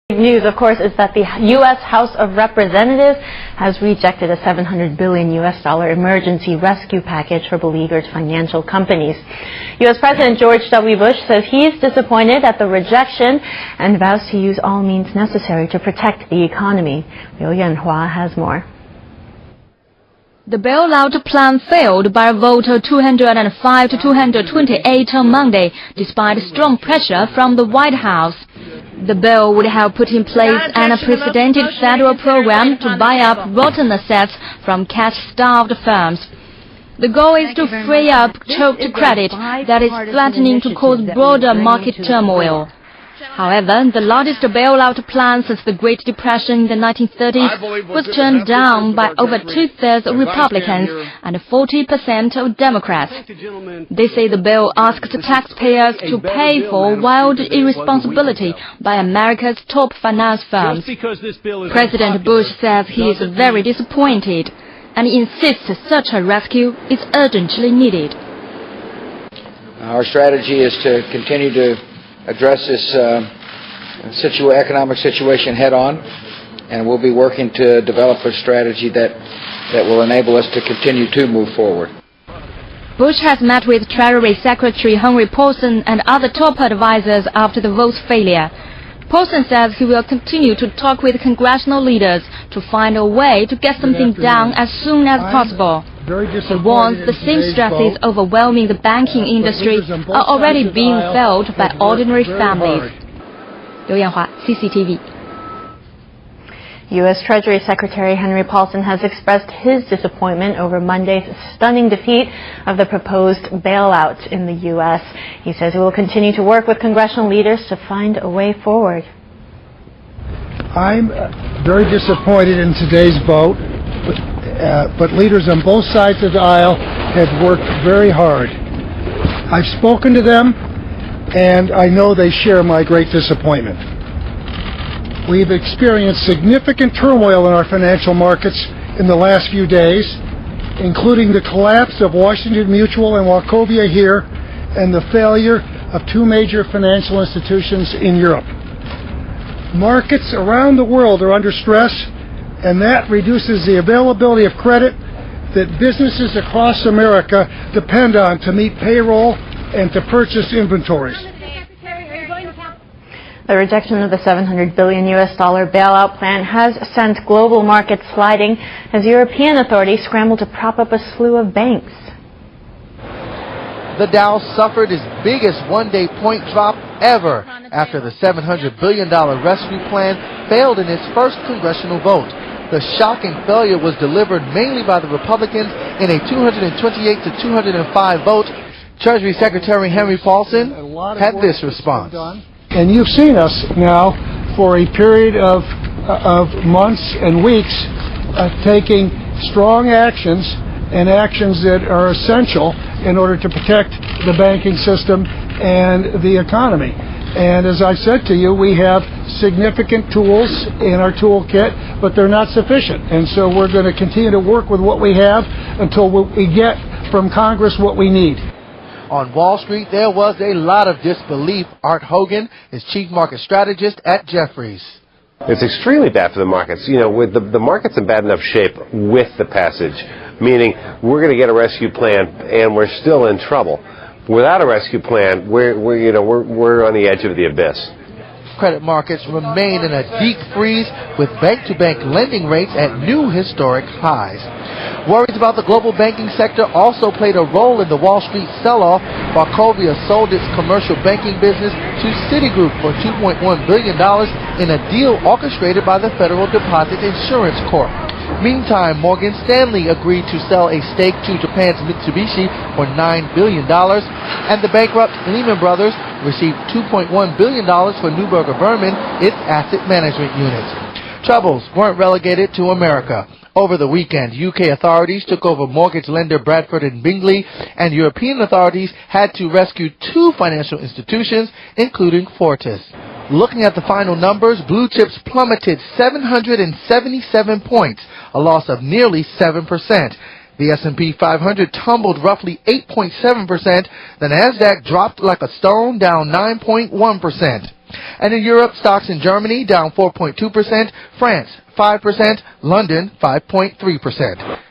Big news, of course, is that the U.S. House of Representatives has rejected a $700 billion emergency rescue package for beleaguered financial companies. U.S. President George W. Bush says he's disappointed at the rejection and vows to use all means necessary to protect the economy. Liu Yanhua has more. The bailout plan failed by a vote of 205 to 228 on Monday, despite strong pressure from the White House. The bill would have put in place an unprecedented federal program to buy up rotten assets from cash-starved firms. The goal is to free up choked credit that is threatening to cause broader market turmoil. However, the largest bailout plan since the Great Depression in the 1930s was turned down by over two-thirds of Republicans and 40% of Democrats. They say the bill asks taxpayers to pay for wild irresponsibility by America's top finance firms. President Bush says he is very disappointed and insists such a rescue is urgently needed. Our strategy is to continue to address this economic situation head-on, and we'll be working to develop a strategy that will enable us to continue to move forward. Bush has met with Treasury Secretary Henry Paulson and other top advisors after the vote's failure. Paulson says he will continue to talk with congressional leaders to find a way to get something done as soon as possible. He warns the same stresses overwhelming the banking industry are already being felt by ordinary families. Liu Yanhua, CCTV. U.S. Treasury Secretary Henry Paulson has expressed his disappointment over Monday's stunning defeat of the proposed bailout in the U.S. He says he will continue to work with congressional leaders to find a way forward. I'm very disappointed in today's vote, but leaders on both sides of the aisle have worked very hard. I've spoken to them, and I know they share my great disappointment. We've experienced significant turmoil in our financial markets in the last few days, including the collapse of Washington Mutual and Wachovia here and the failure of two major financial institutions in Europe. Markets around the world are under stress, and that reduces the availability of credit that businesses across America depend on to meet payroll and to purchase inventories. The rejection of the $700 billion bailout plan has sent global markets sliding as European authorities scramble to prop up a slew of banks. The Dow suffered its biggest one-day point drop ever after the $700 billion rescue plan failed in its first congressional vote. The shocking failure was delivered mainly by the Republicans in a 228 to 205 vote. Treasury Secretary Henry Paulson had this response. And you've seen us now for a period of months and weeks taking strong actions and actions that are essential in order to protect the banking system and the economy. And as I said to you, we have significant tools in our toolkit, but they're not sufficient. And so we're going to continue to work with what we have until we get from Congress what we need. On Wall Street, there was a lot of disbelief. Art Hogan is chief market strategist at Jefferies. It's extremely bad for the markets. You know, with the markets in bad enough shape with the passage, meaning we're going to get a rescue plan and we're still in trouble. Without a rescue plan, we're on the edge of the abyss. Credit markets remain in a deep freeze with bank-to-bank lending rates at new historic highs. Worries about the global banking sector also played a role in the Wall Street sell-off. Wachovia sold its commercial banking business to Citigroup for $2.1 billion in a deal orchestrated by the Federal Deposit Insurance Corp. Meantime, Morgan Stanley agreed to sell a stake to Japan's Mitsubishi for $9 billion, and the bankrupt Lehman Brothers received $2.1 billion for Neuberger Berman, its asset management unit. Troubles weren't relegated to America. Over the weekend, UK authorities took over mortgage lender Bradford and Bingley, and European authorities had to rescue two financial institutions, including Fortis. Looking at the final numbers, blue chips plummeted 777 points, a loss of nearly 7%. The S&P 500 tumbled roughly 8.7%. The Nasdaq dropped like a stone, down 9.1%. And in Europe, stocks in Germany down 4.2%, France 5%, London 5.3%.